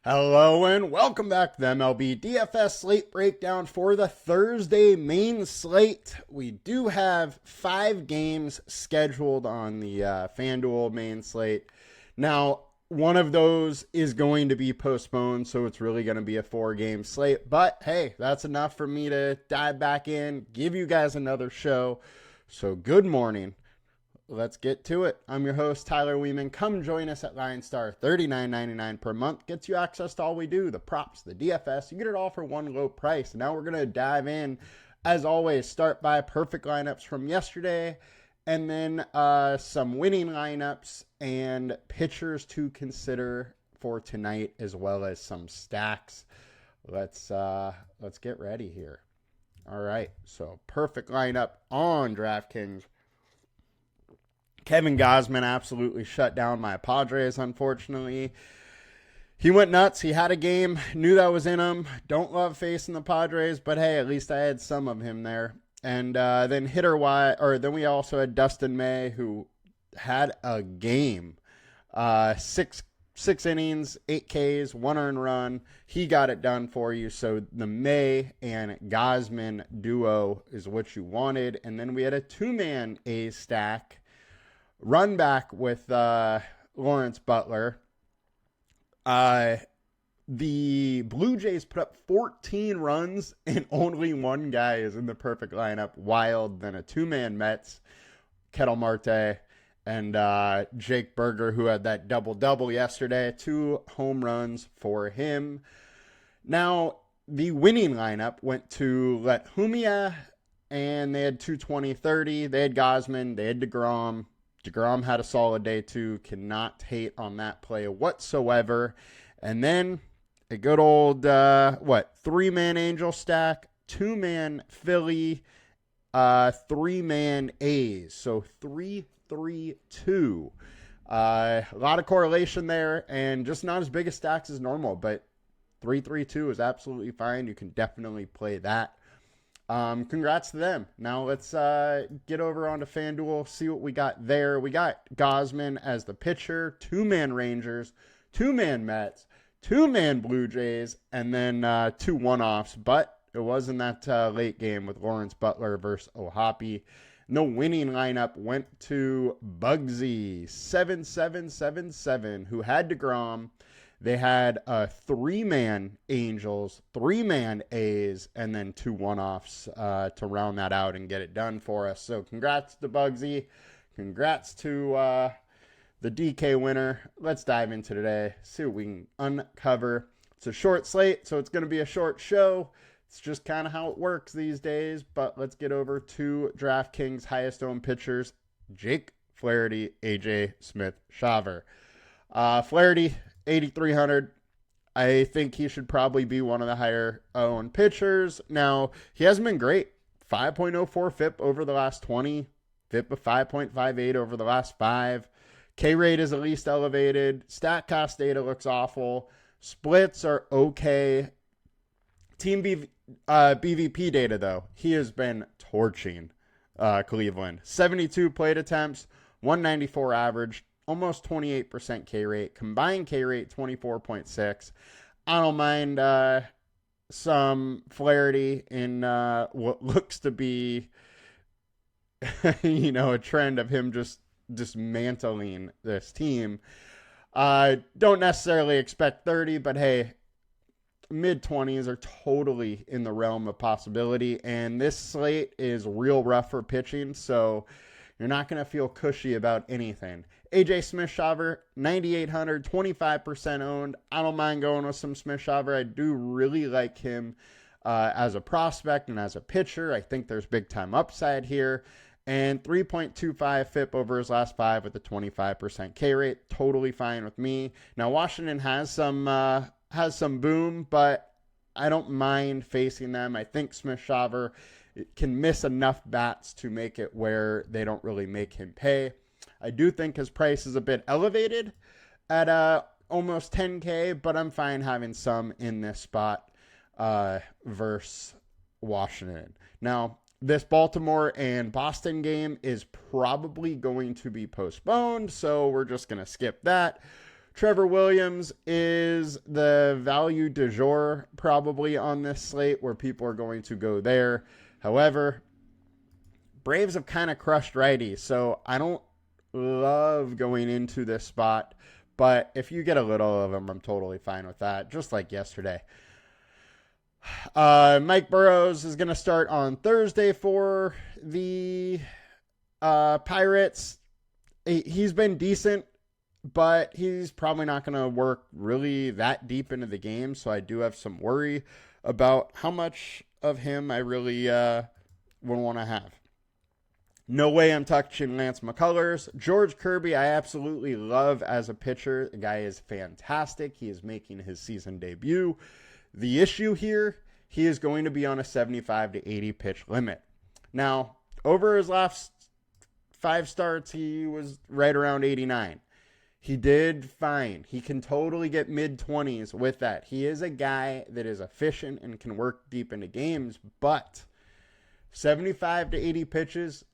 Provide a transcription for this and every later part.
Hello and welcome back to the MLB DFS slate breakdown for the Thursday main slate. We do have 5 games scheduled on the FanDuel main slate. Now, one of those is going to be postponed, so it's really going to be a 4-game slate. But hey, that's enough for me to dive back in, give you guys another show. So good morning. Let's get to it. I'm your host, Tyler Wiemann. Come join us at LineStar. $39.99 per month gets you access to all we do, the props, the DFS. You get it all for one low price. Now we're going to dive in, as always, start by perfect lineups from yesterday, and then some winning lineups and pitchers to consider for tonight, as well as some stacks. Let's get ready here. All right, so perfect lineup on DraftKings. Kevin Gausman absolutely shut down my Padres, unfortunately. He went nuts. He had a game. Knew that was in him. Don't love facing the Padres, but hey, at least I had some of him there. And then then we also had Dustin May, who had a game. Six innings, 8 Ks, 1 earned run. He got it done for you. So the May and Gausman duo is what you wanted. And then we had a 2-man A's stack. Run back with Lawrence Butler. The Blue Jays put up 14 runs and only one guy is in the perfect lineup. Wild. Then a 2-man Mets, Ketel Marte, and Jake Berger, who had that double-double yesterday. 2 home runs for him. Now, the winning lineup went to Letumia, and they had 220-30. They had Gausman. They had DeGrom. DeGrom had a solid day too. Cannot hate on that play whatsoever. And then a good old, 3-man Angel stack, 2-man Philly, 3-man A's. So 3-3-2. A lot of correlation there and just not as big a stacks as normal, but 3-3-2 is absolutely fine. You can definitely play that. Congrats to them. Now let's get over onto FanDuel, see what we got there. We got Gausman as the pitcher, 2-man Rangers, 2-man Mets, 2-man Blue Jays, and then 2 one-offs. But it was in that late game with Lawrence Butler versus Ohapi. The winning lineup went to Bugsy, 7777, who had DeGrom. They had 3-man Angels, 3-man A's, and then 2 one-offs to round that out and get it done for us. So congrats to Bugsy. Congrats to the DK winner. Let's dive into today, see what we can uncover. It's a short slate, so it's going to be a short show. It's just kind of how it works these days. But let's get over to DraftKings highest-owned pitchers, Jake Flaherty, AJ Smith-Shawver. Flaherty, 8,300. I think he should probably be one of the higher owned pitchers. Now, he hasn't been great. 5.04 FIP over the last 20. FIP of 5.58 over the last 5. K rate is at least elevated. Stat cost data looks awful. Splits are okay. Team BVP data, though, he has been torching Cleveland. 72 plate attempts, 194 average. Almost 28% K rate. Combined K rate, 24.6. I don't mind some Flaherty in what looks to be, a trend of him just dismantling this team. Don't necessarily expect 30, but hey, mid-20s are totally in the realm of possibility. And this slate is real rough for pitching, so you're not going to feel cushy about anything. AJ Smith-Shawver, 9,800, 25% owned. I don't mind going with some Smith-Shawver. I do really like him as a prospect and as a pitcher. I think there's big-time upside here. And 3.25 FIP over his last 5 with a 25% K rate. Totally fine with me. Now, Washington has some boom, but I don't mind facing them. I think Smith-Shawver can miss enough bats to make it where they don't really make him pay. I do think his price is a bit elevated at almost 10K, but I'm fine having some in this spot versus Washington. Now, this Baltimore and Boston game is probably going to be postponed, so we're just going to skip that. Trevor Williams is the value du jour probably on this slate where people are going to go there. However, Braves have kind of crushed righties, so I don't love going into this spot. But if you get a little of them, I'm totally fine with that, just like yesterday. Mike Burrows is going to start on Thursday for the Pirates. He's been decent, but he's probably not going to work really that deep into the game, so I do have some worry about how much of him I really would want to have. No way I'm touching Lance McCullers. George Kirby, I absolutely love as a pitcher. The guy is fantastic. He is making his season debut. The issue here, he is going to be on a 75 to 80 pitch limit. Now, over his last 5 starts, he was right around 89. He did fine. He can totally get mid-20s with that. He is a guy that is efficient and can work deep into games, but 75 to 80 pitches,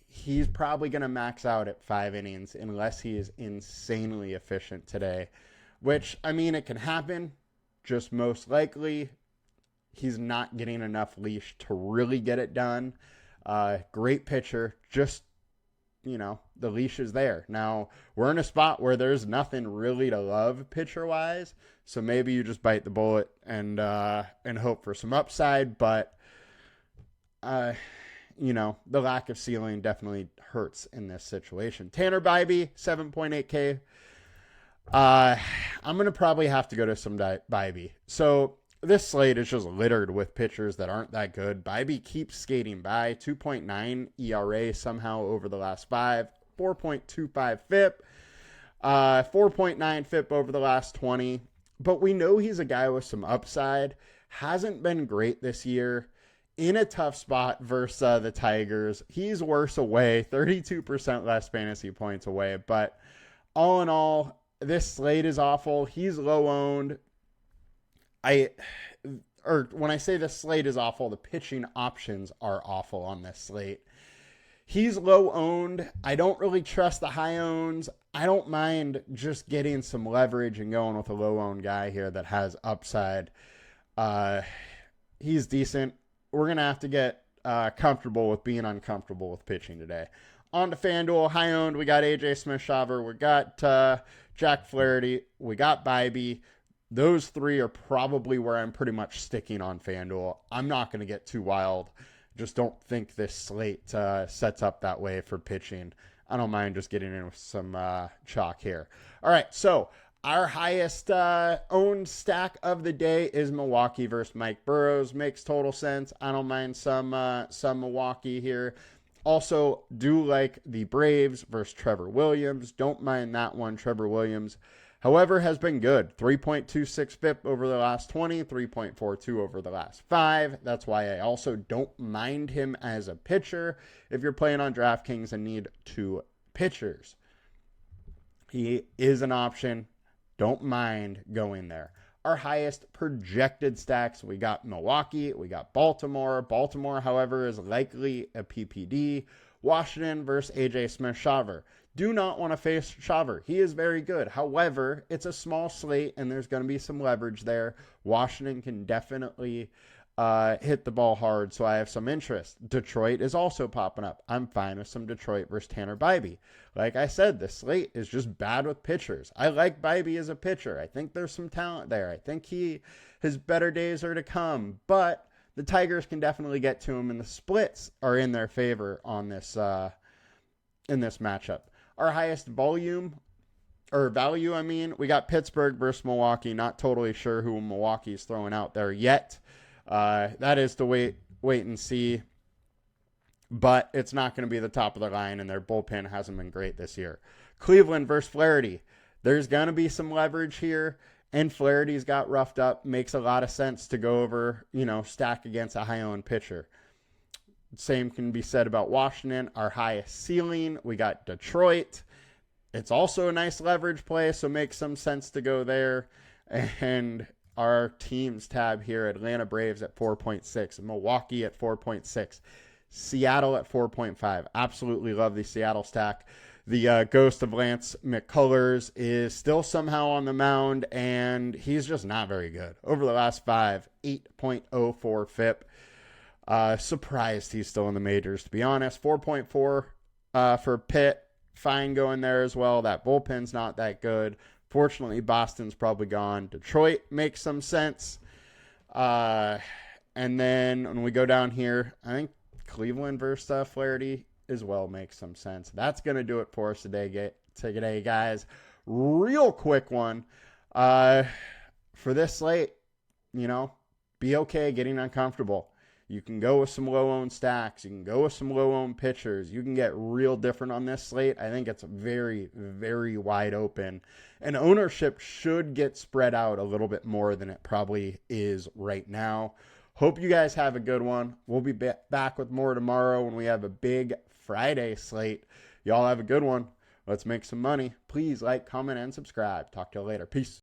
he's probably going to max out at 5 innings unless he is insanely efficient today, which, I mean, it can happen. Just most likely, he's not getting enough leash to really get it done. Great pitcher. Just, the leash is there. Now, we're in a spot where there's nothing really to love pitcher-wise, so maybe you just bite the bullet and hope for some upside, but the lack of ceiling definitely hurts in this situation. Tanner Bybee, 7.8K. I'm going to probably have to go to some Bybee. So this slate is just littered with pitchers that aren't that good. Bybee keeps skating by. 2.9 ERA somehow over the last 5. 4.25 FIP. 4.9 FIP over the last 20. But we know he's a guy with some upside. Hasn't been great this year. In a tough spot versus the Tigers. He's worse away, 32% less fantasy points away. But all in all, this slate is awful. He's low owned. When I say the slate is awful, the pitching options are awful on this slate. He's low owned. I don't really trust the high owns. I don't mind just getting some leverage and going with a low owned guy here that has upside. He's decent. We're going to have to get comfortable with being uncomfortable with pitching today. On to FanDuel. High owned, we got AJ Smith-Shawver. We got Jack Flaherty. We got Bybee. Those 3 are probably where I'm pretty much sticking on FanDuel. I'm not going to get too wild. Just don't think this slate sets up that way for pitching. I don't mind just getting in with some chalk here. All right, so our highest owned stack of the day is Milwaukee versus Mike Burrows. Makes total sense. I don't mind some Milwaukee here. Also, do like the Braves versus Trevor Williams. Don't mind that one. Trevor Williams, however, has been good. 3.26 FIP over the last 20, 3.42 over the last 5. That's why I also don't mind him as a pitcher if you're playing on DraftKings and need 2 pitchers. He is an option. Don't mind going there. Our highest projected stacks, we got Milwaukee, we got Baltimore. Baltimore, however, is likely a PPD. Washington versus AJ Smith-Shawver. Do not want to face Shawver. He is very good. However, it's a small slate, and there's going to be some leverage there. Washington can definitely hit the ball hard, so I have some interest. Detroit is also popping up. I'm fine with some Detroit versus Tanner Bybee. Like I said, the slate is just bad with pitchers. I like Bybee as a pitcher. I think there's some talent there. I think his better days are to come, but the Tigers can definitely get to him, and the splits are in their favor on this in this matchup. Our highest value, we got Pittsburgh versus Milwaukee. Not totally sure who Milwaukee is throwing out there yet. That is to wait and see. But it's not going to be the top of the line, and their bullpen hasn't been great this year. Cleveland versus Flaherty. There's going to be some leverage here, and Flaherty's got roughed up. Makes a lot of sense to go over, stack against a high-owned pitcher. Same can be said about Washington. Our highest ceiling, we got Detroit. It's also a nice leverage play, so makes some sense to go there. And our teams tab here, Atlanta Braves at 4.6, Milwaukee at 4.6, Seattle at 4.5. Absolutely love the Seattle stack. The ghost of Lance McCullers is still somehow on the mound, and he's just not very good. Over the last 5, 8.04 FIP. Surprised he's still in the majors, to be honest. 4.4 for Pitt. Fine going there as well. That bullpen's not that good. Fortunately, Boston's probably gone. Detroit makes some sense. And then when we go down here, I think Cleveland versus Flaherty as well makes some sense. That's going to do it for us today, guys. Real quick one. For this slate, be okay getting uncomfortable. You can go with some low-owned stacks. You can go with some low-owned pitchers. You can get real different on this slate. I think it's very, very wide open. And ownership should get spread out a little bit more than it probably is right now. Hope you guys have a good one. We'll be back with more tomorrow when we have a big Friday slate. Y'all have a good one. Let's make some money. Please like, comment, and subscribe. Talk to you later. Peace.